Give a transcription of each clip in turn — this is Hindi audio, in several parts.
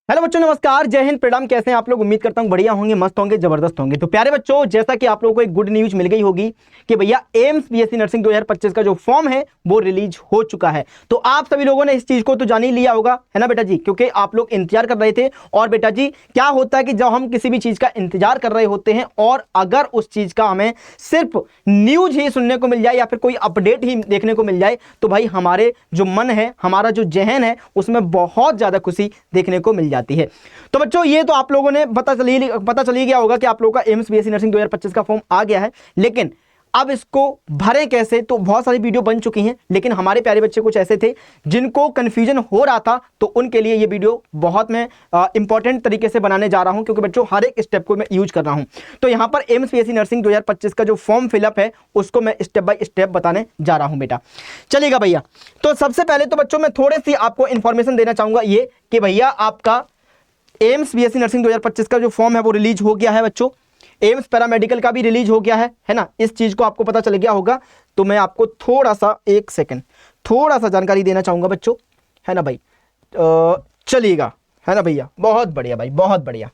हेलो बच्चों, नमस्कार, जय हिंद, प्रणाम। कैसे हैं आप लोग? उम्मीद करता हूं बढ़िया होंगे, मस्त होंगे, जबरदस्त होंगे। तो प्यारे बच्चों, जैसा कि आप लोगों को एक गुड न्यूज मिल गई होगी कि भैया एम्स बीएससी नर्सिंग 2025 का जो फॉर्म है वो रिलीज हो चुका है। तो आप सभी लोगों ने इस चीज को तो जान ही लिया होगा, है ना बेटा जी, क्योंकि आप लोग इंतजार कर रहे थे। और बेटा जी, क्या होता है कि जब हम किसी भी चीज का इंतजार कर रहे होते हैं और अगर उस चीज का हमें सिर्फ न्यूज ही सुनने को मिल जाए या फिर कोई अपडेट ही देखने को मिल जाए, तो भाई हमारे जो मन है, हमारा जो जहन है, उसमें बहुत ज्यादा खुशी देखने को मिल जाती है। तो बच्चों, ये तो आप लोगों ने पता चल ही गया होगा कि आप लोगों का एम्स बीएससी नर्सिंग 2025 का फॉर्म आ गया है। लेकिन अब इसको भरें कैसे? तो बहुत सारी वीडियो बन चुकी हैं, लेकिन हमारे प्यारे बच्चे कुछ ऐसे थे जिनको कंफ्यूजन हो रहा था, तो उनके लिए ये वीडियो बहुत मैं इंपॉर्टेंट तरीके से बनाने जा रहा हूं, क्योंकि बच्चों हर एक स्टेप को मैं यूज कर रहा हूं। तो यहां पर एम्स बीएससी नर्सिंग 2025 का जो फॉर्म फिलअप है उसको मैं स्टेप बाय स्टेप बताने जा रहा हूं बेटा। चलिएगा भैया। तो सबसे पहले तो बच्चों मैं थोड़ी सी आपको इंफॉर्मेशन देना चाहूंगा, ये कि भैया आपका एम्स बीएससी नर्सिंग 2025 का जो फॉर्म है वो रिलीज हो गया है बच्चों। एम्स पैरामेडिकल का भी रिलीज हो गया है ना। इस चीज को आपको पता चल गया होगा। तो मैं आपको थोड़ा सा एक सेकंड थोड़ा सा जानकारी देना चाहूंगा बच्चों, है ना भाई। चलिएगा, है ना भैया, बहुत बढ़िया भाई, बहुत बढ़िया।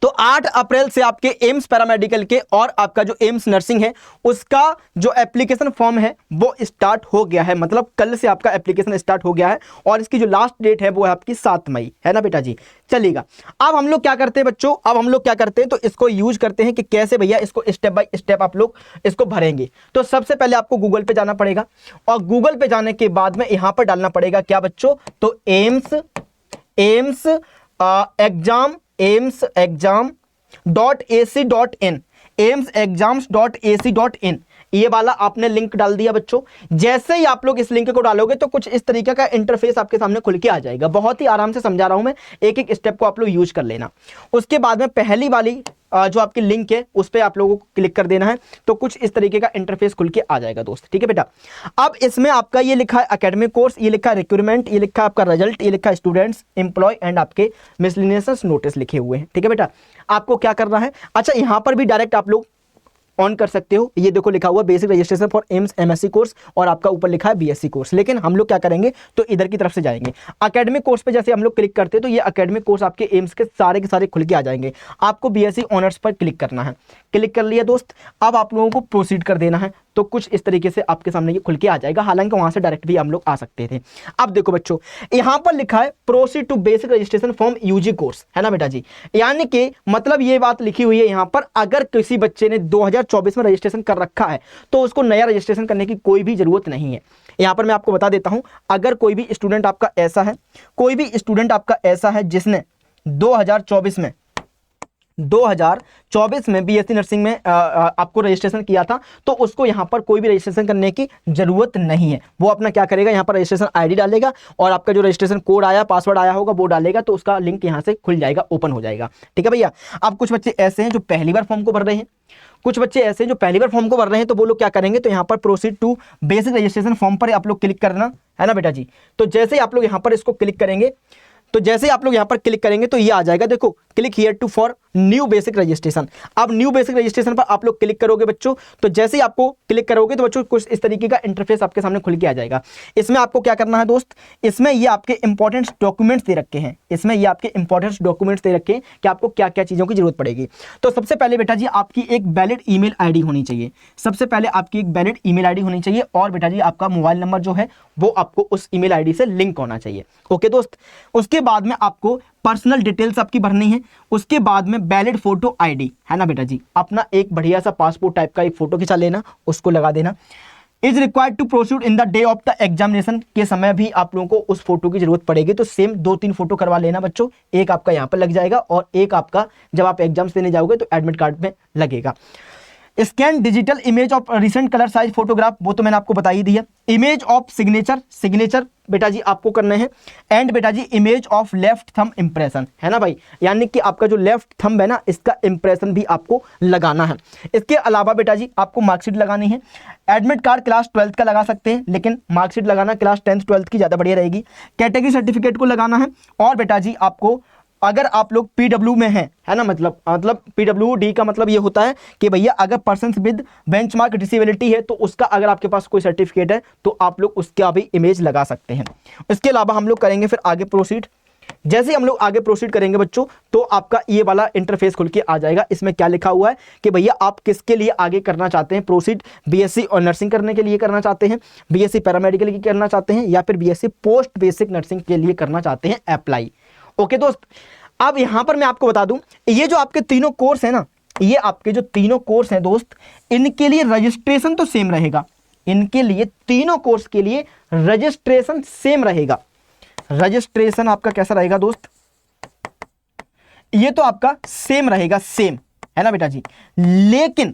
तो 8 अप्रैल से आपके एम्स पैरामेडिकल के और आपका जो एम्स नर्सिंग है उसका जो एप्लीकेशन फॉर्म है वो स्टार्ट हो गया है। मतलब कल से आपका एप्लीकेशन स्टार्ट हो गया है और इसकी जो लास्ट डेट है वो है आपकी 7 मई, है ना बेटा जी। चलिएगा, अब हम लोग क्या करते हैं बच्चों, अब हम लोग क्या करते हैं, तो इसको यूज करते हैं कि कैसे भैया इसको स्टेप बाय स्टेप आप लोग इसको भरेंगे। तो सबसे पहले आपको गूगल पे जाना पड़ेगा और गूगल पे जाने के बाद में यहां पर डालना पड़ेगा क्या बच्चों, तो एम्स एग्जाम.ac.in, amsexams.ac.in, ये वाला आपने लिंक डाल दिया बच्चों। जैसे ही आप लोग इस लिंक को डालोगे तो कुछ इस तरीके का इंटरफेस आपके सामने खुल के आ जाएगा। बहुत ही आराम से समझा रहा हूं मैं, एक एक स्टेप को आप लोग यूज कर लेना। उसके बाद में पहली वाली जो आपकी लिंक है उस पर आप लोगों को क्लिक कर देना है, तो कुछ इस तरीके का इंटरफेस खुल के आ जाएगा दोस्त। ठीक है बेटा। अब इसमें आपका ये लिखा है एकेडमिक कोर्स, ये लिखा है रिक्रूटमेंट, ये लिखा है आपका रिजल्ट, ये लिखा है स्टूडेंट्स, एम्प्लॉय एंड आपके मिसलेनियस नोटिस लिखे हुए हैं। ठीक है बेटा। आपको क्या करना है, अच्छा यहां पर भी डायरेक्ट आप लोग ऑन कर सकते हो। ये देखो लिखा हुआ basic registration for AIIMS MSc course और आपका ऊपर लिखा है बीएससी कोर्स। लेकिन हम लोग क्या करेंगे, तो इधर की तरफ से जाएंगे। एकेडमिक कोर्स पे जैसे हम लोग क्लिक करते हैं तो ये एकेडमिक कोर्स आपके एम्स के सारे खुल के आ जाएंगे। आपको बीएससी ऑनर्स पर क्लिक करना है। क्लिक कर लिया दोस्त। अब आप लोगों को प्रोसीड कर देना है, तो कुछ इस तरीके से आपके सामने ये खुल के आ जाएगा। हालांकि वहां से डायरेक्ट भी हम लोग आ सकते थे। अब देखो बच्चों, यहां पर लिखा है proceed to basic registration form UG course, है ना बेटा जी। यानी कि मतलब ये बात लिखी हुई है यहां पर, अगर किसी बच्चे ने 2024 में रजिस्ट्रेशन कर रखा है तो उसको नया रजिस्ट्रेशन करने की कोई भी जरूरत नहीं है। यहां पर मैं आपको बता देता हूं, अगर कोई भी स्टूडेंट आपका ऐसा है जिसने 2024 में बीएससी नर्सिंग में आपको रजिस्ट्रेशन किया था, तो उसको यहां पर कोई भी रजिस्ट्रेशन करने की जरूरत नहीं है। वो अपना क्या करेगा, यहां पर रजिस्ट्रेशन आईडी डालेगा और आपका जो रजिस्ट्रेशन कोड आया, पासवर्ड आया होगा वो डालेगा, तो उसका लिंक यहां से खुल जाएगा, ओपन हो जाएगा। ठीक है भैया। अब कुछ बच्चे ऐसे हैं जो पहली बार फॉर्म को भर रहे हैं, तो वो लोग क्या करेंगे, तो यहां पर proceed to basic registration form पर आप लोग क्लिक करना, है ना बेटा जी। तो जैसे ही आप लोग यहां पर इसको क्लिक करेंगे, तो ये आ जाएगा, देखो click here to for new basic registration. अब न्यू बेसिक रजिस्ट्रेशन पर आप लोग क्लिक करोगे बच्चों, तो जैसे ही आपको क्लिक करोगे तो बच्चों कुछ इस तरीके का इंटरफेस आपके सामने खुल के आ जाएगा। इसमें आपको क्या करना है दोस्त, इसमें ये आपके इंपॉर्टेंट डॉक्यूमेंट्स दे रखे हैं, कि आपको क्या क्या चीजों की जरूरत पड़ेगी। तो सबसे पहले बेटा जी आपकी एक वैलिड ईमेल आईडी होनी चाहिए। और बेटा जी आपका मोबाइल नंबर जो है वो आपको उस ईमेल आईडी से लिंक होना चाहिए। ओके दोस्त। उसके बाद में आपको पर्सनल डिटेल्स आपकी भरनी है। उसके बाद में वैलिड फोटो आईडी, है ना बेटा जी। अपना एक बढ़िया सा पासपोर्ट टाइप का एक फोटो खिंचा लेना, उसको लगा देना। Is required to proceed in the day of the examination के समय भी आप लोगों को उस फोटो की जरूरत पड़ेगी, तो सेम 2-3 फोटो करवा लेना बच्चों। एक आपका यहाँ पर लग जाएगा और एक आपका जब आप एग्जाम्स देने जाओगे तो एडमिट कार्ड में लगेगा। Scan digital image of recent colour size photograph, वो तो मैंने आपको बता ही दिया। इमेज ऑफ सिग्नेचर बेटा जी आपको करने हैं। एंड बेटा जी image of left thumb impression, है ना भाई। यानी कि आपका जो लेफ्ट थंब है ना, इसका इंप्रेशन भी आपको लगाना है। इसके अलावा बेटा जी आपको मार्कशीट लगानी है। एडमिट कार्ड क्लास 12th का लगा सकते हैं, लेकिन मार्कशीट लगाना क्लास 10th 12th की ज़्यादा बढ़िया रहेगी। कैटेगरी सर्टिफिकेट को लगाना है। और बेटा जी आपको, अगर आप लोग पीडब्ल्यू में हैं, है ना, मतलब पीडब्ल्यूडी का मतलब ये होता है कि भैया अगर पर्सन विद बेंचमार्क डिसेबिलिटी है तो उसका अगर आपके पास कोई सर्टिफिकेट है तो आप लोग उसका भी इमेज लगा सकते हैं। इसके अलावा हम लोग करेंगे फिर आगे प्रोसीड। जैसे ही हम लोग आगे प्रोसीड करेंगे बच्चों, तो आपका ये वाला इंटरफेस खुल के आ जाएगा। इसमें क्या लिखा हुआ है कि भैया आप किसके लिए आगे करना चाहते हैं प्रोसीड, बीएससी और नर्सिंग करने के लिए करना चाहते हैं, बीएससी पैरामेडिकल की करना चाहते हैं, या फिर बीएससी पोस्ट बेसिक नर्सिंग के लिए करना चाहते हैं अप्लाई। ओके दोस्त, अब यहां पर मैं आपको बता दूं, ये जो आपके तीनों कोर्स है ना, ये आपके जो तीनों कोर्स हैं दोस्त, इनके लिए रजिस्ट्रेशन तो सेम रहेगा। इनके लिए तीनों कोर्स के लिए रजिस्ट्रेशन सेम रहेगा। रजिस्ट्रेशन आपका कैसा रहेगा दोस्त, ये तो आपका सेम रहेगा, सेम है ना बेटा जी, लेकिन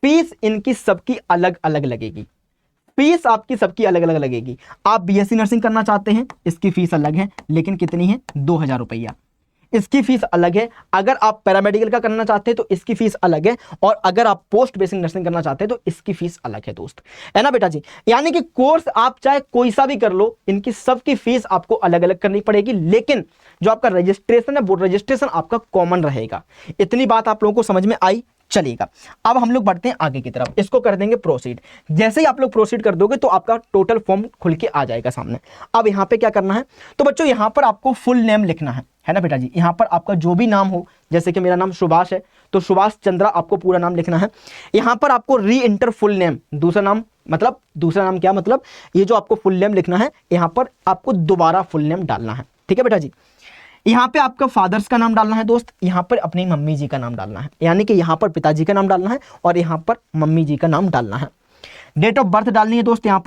फीस इनकी सबकी अलग अलग लगेगी। फीस आपकी सबकी अलग अलग लगेगी। आप बीएससी नर्सिंग करना चाहते हैं, इसकी फीस अलग है, लेकिन कितनी है, 2000 रुपया, इसकी फीस अलग है। अगर आप पैरामेडिकल का करना चाहते हैं तो इसकी फीस अलग है, और अगर आप पोस्ट बेसिक नर्सिंग करना चाहते हैं तो इसकी फीस अलग है दोस्त, है ना बेटा जी। यानी कि कोर्स आप चाहे कोई सा भी कर लो, इनकी सबकी फीस आपको अलग अलग करनी पड़ेगी, लेकिन जो आपका रजिस्ट्रेशन है वो रजिस्ट्रेशन आपका कॉमन रहेगा। इतनी बात आप लोगों को समझ में आई, चलेगा। अब हम लोग बढ़ते हैं आगे की तरफ, इसको कर देंगे प्रोसीड। जैसे ही आप लोग प्रोसीड कर दोगे तो आपका टोटल फॉर्म खुल के आ जाएगा सामने। अब यहाँ पे क्या करना है, तो बच्चों यहाँ पर आपको फुल नेम लिखना है ना बेटा जी। यहाँ पर आपका जो भी नाम हो, जैसे कि मेरा नाम सुभाष है तो सुभाष चंद्रा आपको पूरा नाम लिखना है। यहाँ पर आपको री इंटर फुल नेम, दूसरा नाम मतलब, दूसरा नाम क्या मतलब, ये जो आपको फुल नेम लिखना है, यहाँ पर आपको दोबारा फुल नेम डालना है, ठीक है बेटा जी। यहाँ पे आपका फादर्स का नाम डालना है दोस्त, यहाँ पर अपनी मम्मी जी का नाम डालना है, यानी कि यहाँ पर पिताजी का नाम डालना है और यहाँ पर मम्मी जी का नाम डालना है। डेट ऑफ बर्थ डालनी है दोस्त, यहाँ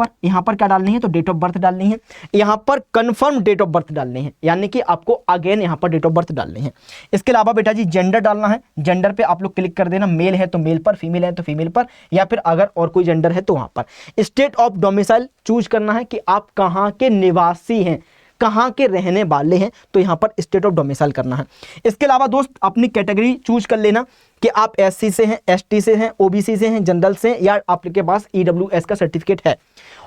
पर क्या डालनी है, तो डेट ऑफ बर्थ डालनी है। यहाँ पर कंफर्म डेट ऑफ बर्थ डालनी है, यानी कि आपको अगेन यहाँ पर डेट ऑफ बर्थ डालनी है। इसके अलावा बेटा जी जेंडर डालना है, जेंडर पे आप लोग क्लिक कर देना, मेल है तो मेल पर, फीमेल है तो फीमेल पर, या फिर अगर और कोई जेंडर है तो वहाँ पर। स्टेट ऑफ डोमिसाइल चूज करना है कि आप कहाँ के निवासी हैं, कहाँ के रहने वाले हैं, तो यहाँ पर स्टेट ऑफ डोमिसाइल करना है। इसके अलावा दोस्त अपनी कैटेगरी चूज कर लेना कि आप एससी से हैं, एसटी से हैं, ओबीसी से हैं, जनरल से, या आपके पास ईडब्ल्यूएस का सर्टिफिकेट है।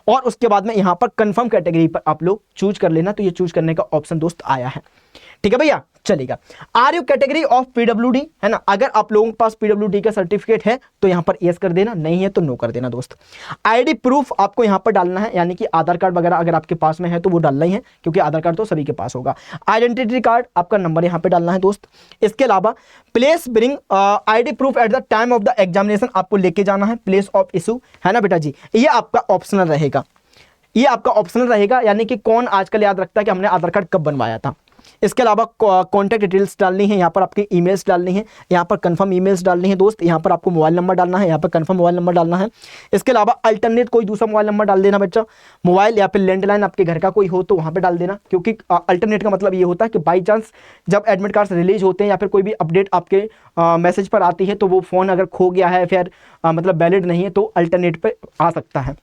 और उसके बाद में यहाँ पर कंफर्म कैटेगरी पर आप लोग चूज कर लेना, तो ये चूज करने का ऑप्शन दोस्त आया है, ठीक है भैया, चलेगा। Are you category of PWD, है ना, अगर आप लोगों के पास पीडब्ल्यूडी का सर्टिफिकेट है तो यहाँ पर यस कर देना, नहीं है तो नो कर देना दोस्त। आईडी प्रूफ आपको यहाँ पर डालना है, यानी कि आधार कार्ड वगैरह अगर आपके पास में है तो वो डालना ही है, क्योंकि आधार कार्ड तो सभी के पास होगा। आइडेंटिटी कार्ड आपका नंबर यहाँ पे डालना है दोस्त। इसके अलावा place bring ID proof at the time of the examination आपको लेके जाना है, प्लेस ऑफ इशू, है ना बेटा जी, ये आपका ऑप्शनल रहेगा, ये आपका ऑप्शनल रहेगा, यानी कि कौन आजकल याद रखता है कि हमने आधार कार्ड कब बनवाया था। इसके अलावा कॉन्टैक्ट डिटेल्स डालनी है, यहाँ पर आपकी ईमेल्स डालनी है, यहाँ पर कंफर्म ईमेल्स डालनी है दोस्त, यहाँ पर आपको मोबाइल नंबर डालना है, यहाँ पर कंफर्म मोबाइल नंबर डालना है। इसके अलावा अल्टरनेट कोई दूसरा मोबाइल नंबर डाल देना बच्चा, मोबाइल या फिर लैंडलाइन आपके घर का कोई हो तो वहाँ पर डाल देना, क्योंकि अल्टरनेट का मतलब ये होता है कि बाई चांस जब एडमिट कार्ड रिलीज होते हैं या फिर कोई भी अपडेट आपके मैसेज पर आती है तो वो फ़ोन अगर खो गया है फिर मतलब वैलिड नहीं है तो अल्टरनेट पर आ सकता है।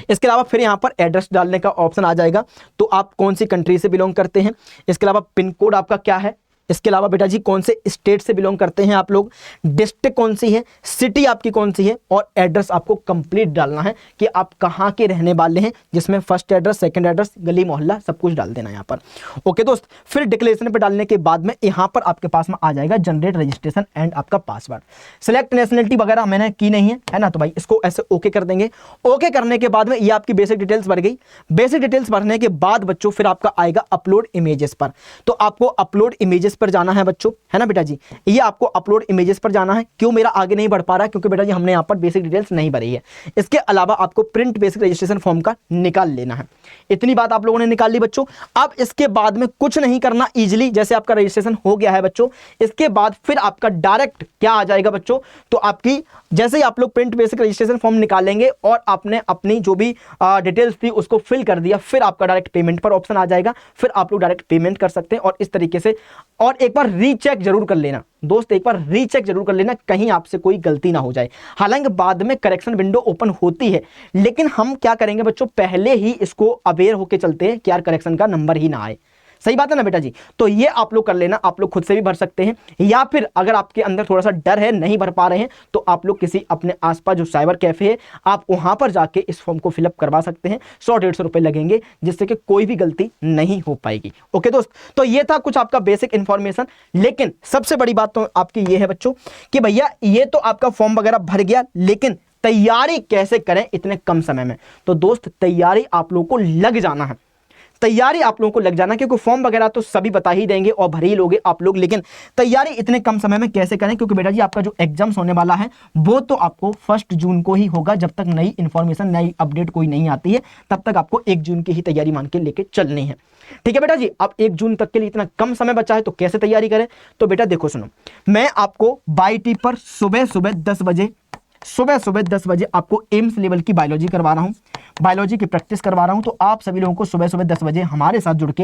इसके अलावा फिर यहाँ पर एड्रेस डालने का ऑप्शन आ जाएगा, तो आप कौन सी कंट्री से बिलोंग करते हैं। इसके अलावा पिन कोड आपका क्या है। इसके अलावा बेटा जी कौन से स्टेट से बिलोंग करते हैं आप लोग, डिस्ट्रिक्ट कौन सी है, सिटी आपकी कौन सी है, और एड्रेस आपको कंप्लीट डालना है कि आप कहाँ के रहने वाले हैं, जिसमें फर्स्ट एड्रेस, सेकंड एड्रेस, गली मोहल्ला सब कुछ डाल देना यहाँ पर। ओके दोस्त, फिर डिक्लेरेशन पे डालने के बाद में यहाँ पर आपके पास में आ जाएगा जनरेट रजिस्ट्रेशन एंड आपका पासवर्ड। सिलेक्ट नेशनलिटी वगैरह मैंने की नहीं है ना, तो भाई इसको ऐसे ओके कर देंगे। ओके करने के बाद में ये आपकी बेसिक डिटेल्स भर गई। बेसिक डिटेल्स भरने के बाद बच्चों फिर आपका आएगा अपलोड इमेजेस पर, तो आपको अपलोड इमेजेस पर जाना है बच्चों, है ना बेटा जी, ये आपको अपलोड इमेजेस पर जाना है। क्यों मेरा आगे नहीं बढ़ पा रहा है, क्योंकि बेटा जी हमने यहाँ पर बेसिक डिटेल्स नहीं भरी है। इसके अलावा आपको प्रिंट बेसिक रजिस्ट्रेशन फॉर्म का निकाल लेना है। इतनी बात आप लोगों ने निकाल ली बच्चों। अब इसके बाद में कुछ नहीं करना, इजीली जैसे आपका रजिस्ट्रेशन हो गया है बच्चों, इसके बाद फिर आपका डायरेक्ट क्या आ जाएगा बच्चों, तो आपकी जैसे ही आप लोग प्रिंट बेसिक रजिस्ट्रेशन फॉर्म निकालेंगे और आपने अपनी जो भी डिटेल्स थी उसको फिल कर दिया, फिर आपका डायरेक्ट पेमेंट पर ऑप्शन आ जाएगा, फिर आप लोग डायरेक्ट पेमेंट कर सकते हैं। और इस तरीके से, और एक बार रीचेक जरूर कर लेना दोस्त, एक बार रीचेक जरूर कर लेना, कहीं आपसे कोई गलती ना हो जाए। हालांकि बाद में करेक्शन विंडो ओपन होती है, लेकिन हम क्या करेंगे बच्चों, पहले ही इसको अवेयर होकर चलते हैं कि यार करेक्शन का नंबर ही ना आए। सही बात है ना बेटा जी, तो ये आप लोग कर लेना। आप लोग खुद से भी भर सकते हैं, या फिर अगर आपके अंदर थोड़ा सा डर है, नहीं भर पा रहे हैं, तो आप लोग किसी अपने आसपास जो साइबर कैफे है आप वहां पर जाके इस फॉर्म को फिलअप करवा सकते हैं। 100-150 रुपए लगेंगे, जिससे कि कोई भी गलती नहीं हो पाएगी। ओके दोस्त, तो ये था कुछ आपका बेसिक इंफॉर्मेशन। लेकिन सबसे बड़ी बात तो आपकी ये है बच्चों कि भैया ये तो आपका फॉर्म वगैरह भर गया, लेकिन तैयारी कैसे करें इतने कम समय में। तो दोस्त तैयारी आप लोगों को लग जाना है, तैयारी आप लोगों को लग जाना, क्योंकि फॉर्म वगैरह तो सभी बता ही देंगे और भर ही लोगे आप लोग, लेकिन तैयारी इतने कम समय में कैसे करें, क्योंकि बेटा जी आपका जो एग्जाम्स होने वाला है वो तो आपको 1 जून को ही होगा। जब तक नई इंफॉर्मेशन, नई अपडेट कोई नहीं आती है, तब तक आपको 1 जून की ही तैयारी मान के लेके चलनी है। ठीक है बेटा जी, अब 1 जून तक के लिए इतना कम समय बचा है तो कैसे तैयारी करें। तो बेटा देखो सुनो, मैं आपको बाईटी पर सुबह सुबह 10 बजे आपको एम्स लेवल की बायोलॉजी करवा रहा हूं, बायोलॉजी की प्रैक्टिस करवा रहा हूं। तो आप सभी लोगों को सुबह सुबह 10 बजे हमारे साथ जुड़ के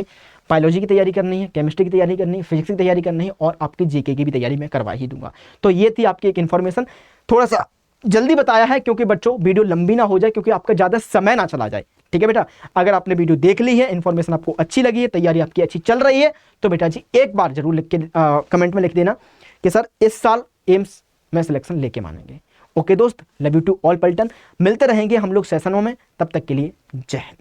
बायोलॉजी की तैयारी करनी है, केमिस्ट्री की तैयारी करनी है, फिजिक्स की तैयारी करनी है और आपकी जीके की भी तैयारी मैं करवा ही दूंगा। तो ये थी आपकी एक इन्फॉर्मेशन, थोड़ा सा जल्दी बताया है क्योंकि बच्चों वीडियो लंबी ना हो जाए, क्योंकि आपका ज़्यादा समय ना चला जाए। ठीक है बेटा, अगर आपने वीडियो देख ली है, इन्फॉर्मेशन आपको अच्छी लगी है, तैयारी आपकी अच्छी चल रही है, तो बेटा जी एक बार जरूर लिख के कमेंट में लिख देना कि सर इस साल एम्स में सिलेक्शन लेके मानेंगे। ओके दोस्त, लव यू टू ऑल पलटन। मिलते रहेंगे हम लोग सेशनों में, तब तक के लिए जय हिंद।